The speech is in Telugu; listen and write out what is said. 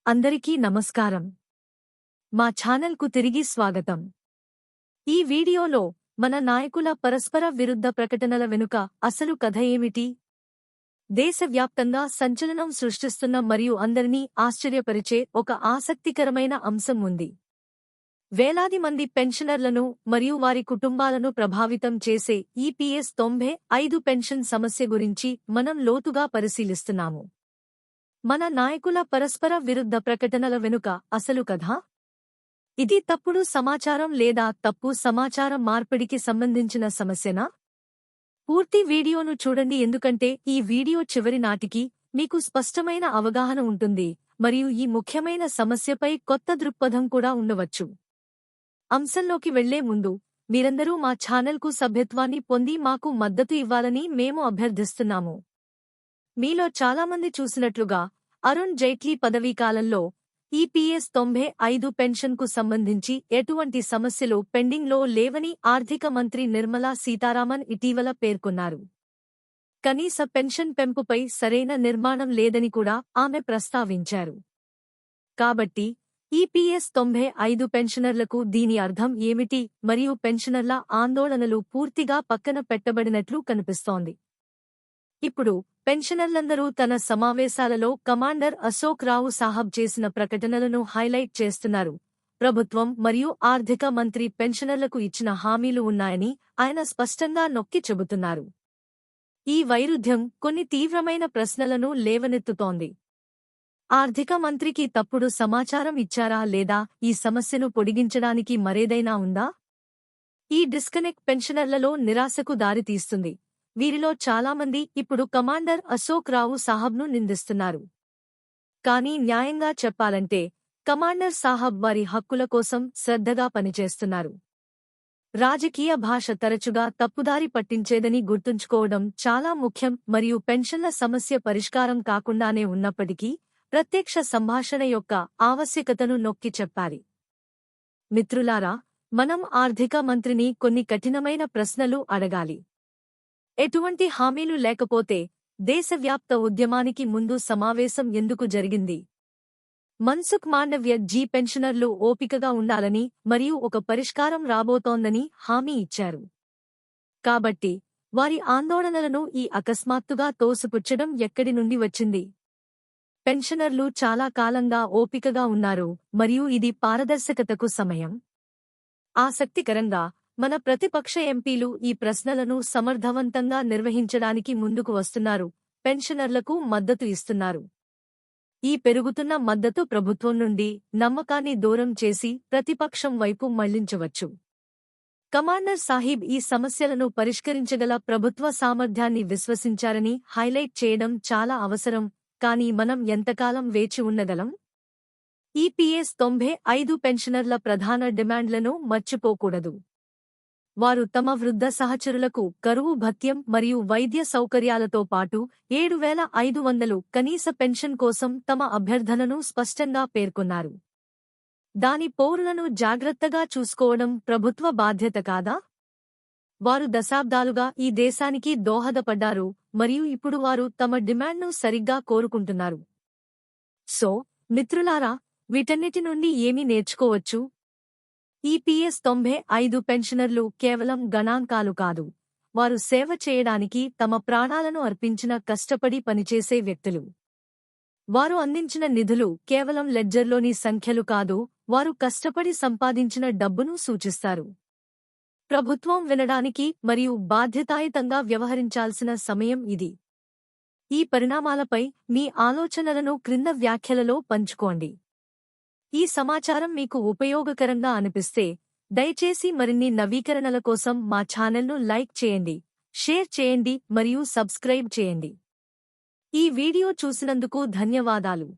అందరికీ నమస్కారం. మా ఛానల్కు తిరిగి స్వాగతం. ఈ వీడియోలో మన నాయకుల పరస్పర విరుద్ధ ప్రకటనల వెనుక అసలు కథ ఏమిటి? దేశవ్యాప్తంగా సంచలనం సృష్టిస్తున్న మరియు అందరినీ ఆశ్చర్యపరిచే ఒక ఆసక్తికరమైన అంశం ఉంది. వేలాది మంది పెన్షనర్లను మరియు వారి కుటుంబాలను ప్రభావితం చేసే ఈపీఎస్ 95 పెన్షన్ సమస్య గురించి మనం లోతుగా పరిశీలిస్తున్నాము. మన నాయకుల పరస్పర విరుద్ధ ప్రకటనల వెనుక అసలు కథ? ఇది తప్పుడు సమాచారం లేదా తప్పు సమాచారం మార్పిడికి సంబంధించిన సమస్యనా? పూర్తి వీడియోను చూడండి, ఎందుకంటే ఈ వీడియో చివరి నాటికి మీకు స్పష్టమైన అవగాహన ఉంటుంది మరియు ఈ ముఖ్యమైన సమస్యపై కొత్త దృక్పథం కూడా ఉండవచ్చు. అంశంలోకి వెళ్లే ముందు మీరందరూ మా ఛానల్కు సభ్యత్వాన్ని పొంది మాకు మద్దతు ఇవ్వాలని మేము అభ్యర్థిస్తున్నాము. మీలో చాలామంది చూసినట్లుగా అరుణ్ జైట్లీ పదవీకాలంలో ఈపీఎస్ 95 పెన్షన్కు సంబంధించి ఎటువంటి సమస్యలు పెండింగ్లో లేవని ఆర్థిక మంత్రి నిర్మలా సీతారామన్ ఇటీవల పేర్కొన్నారు. కనీస పెన్షన్ పెంపుపై సరైన నిర్మాణం లేదని కూడా ఆమె ప్రస్తావించారు. కాబట్టి ఈపీఎస్ 95 పెన్షనర్లకు దీని అర్థం ఏమిటి మరియు పెన్షనర్ల ఆందోళనలు పూర్తిగా పక్కన పెట్టబడినట్లు కనిపిస్తోంది. ఇప్పుడు పెన్షనర్లందరూ తన సమావేశాలలో కమాండర్ అశోక్ రావు సాహబ్ చేసిన ప్రకటనలను హైలైట్ చేస్తున్నారు. ప్రభుత్వం మరియు ఆర్థిక మంత్రి పెన్షనర్లకు ఇచ్చిన హామీలు ఉన్నాయని ఆయన స్పష్టంగా నొక్కి చెబుతున్నారు. ఈ వైరుధ్యం కొన్ని తీవ్రమైన ప్రశ్నలను లేవనెత్తుతోంది. ఆర్థిక మంత్రికి తప్పుడు సమాచారం ఇచ్చారా లేదా ఈ సమస్యను పొడిగించడానికి మరేదైనా ఉందా? ఈ డిస్కనెక్ట్ పెన్షనర్లలో నిరాశకు దారితీస్తుంది. వీరిలో చాలామంది ఇప్పుడు కమాండర్ అశోక్ రావు సాహబ్ను నిందిస్తున్నారు. కానీ న్యాయంగా చెప్పాలంటే కమాండర్ సాహబ్ వారి హక్కుల కోసం శ్రద్ధగా పనిచేస్తున్నారు. రాజకీయ భాష తరచుగా తప్పుదారి పట్టించేదని గుర్తుంచుకోవడం చాలా ముఖ్యం మరియు పెన్షన్ల సమస్య పరిష్కారం కాకుండానే ఉన్నప్పటికీ ప్రత్యక్ష సంభాషణ యొక్క ఆవశ్యకతను నొక్కి చెప్పాలి. మిత్రులారా, మనం ఆర్థిక మంత్రిని కొన్ని కఠినమైన ప్రశ్నలు అడగాలి. ఎటువంటి హామీలు లేకపోతే దేశవ్యాప్త ఉద్యమానికి ముందు సమావేశం ఎందుకు జరిగింది? మన్సుఖ్ మాండవ్య జీ పెన్షనర్లు ఓపికగా ఉండాలని మరియు ఒక పరిష్కారం రాబోతోందని హామీ ఇచ్చారు. కాబట్టి వారి ఆందోళనలను ఈ అకస్మాత్తుగా తోసిపుచ్చడం ఎక్కడి నుండి వచ్చింది? పెన్షనర్లు చాలా కాలంగా ఓపికగా ఉన్నారు మరియు ఇది పారదర్శకతకు సమయం. ఆసక్తికరంగా మన ప్రతిపక్ష ఎంపీలు ఈ ప్రశ్నలను సమర్థవంతంగా నిర్వహించడానికి ముందుకు వస్తున్నారు, పెన్షనర్లకు మద్దతు ఇస్తున్నారు. ఈ పెరుగుతున్న మద్దతు ప్రభుత్వం నుండి నమ్మకాన్ని దూరం చేసి ప్రతిపక్షం వైపు మళ్లించవచ్చు. కమాండర్ సాహిబ్ ఈ సమస్యలను పరిష్కరించగల ప్రభుత్వ సామర్థ్యాన్ని విశ్వసించారని హైలైట్ చేయడం చాలా అవసరం. కానీ మనం ఎంతకాలం వేచి ఉండగలం? ఈపీఎస్ 95 పెన్షనర్ల ప్రధాన డిమాండ్లను మర్చిపోకూడదు. వారు తమ వృద్ధ సహచరులకు కరువు భత్యం మరియు వైద్య సౌకర్యాలతో పాటు 7,500 కనీస పెన్షన్ కోసం తమ అభ్యర్థనను స్పష్టంగా పేర్కొన్నారు. దాని పౌరులను జాగ్రత్తగా చూసుకోవడం ప్రభుత్వ బాధ్యత కాదా? వారు దశాబ్దాలుగా ఈ దేశానికి దోహదపడ్డారు మరియు ఇప్పుడు వారు తమ డిమాండ్ను సరిగ్గా కోరుకుంటున్నారు. సో, మిత్రులారా, వీటన్నిటి నుండి ఏమి నేర్చుకోవచ్చు? ఈపీఎస్ 95 పెన్షనర్లు కేవలం గణాంకాలు కాదు, వారు సేవ చేయడానికి తమ ప్రాణాలను అర్పించిన కష్టపడి పనిచేసే వ్యక్తులు. వారు అందించిన నిధులు కేవలం లెడ్జర్లోని సంఖ్యలు కాదు, వారు కష్టపడి సంపాదించిన డబ్బును సూచిస్తారు. ప్రభుత్వం వినడానికి మరియు బాధ్యతాయుతంగా వ్యవహరించాల్సిన సమయం ఇది. ఈ పరిణామాలపై మీ ఆలోచనలను క్రింద వ్యాఖ్యలలో పంచుకోండి. ఈ సమాచారం మీకు ఉపయోగకరంగా అనిపిస్తే దయచేసి మరిన్ని నవీకరణల కోసం మా ఛానల్ను లైక్ చేయండి, షేర్ చేయండి మరియు సబ్స్క్రైబ్ చేయండి. ఈ వీడియో చూసినందుకు ధన్యవాదాలు.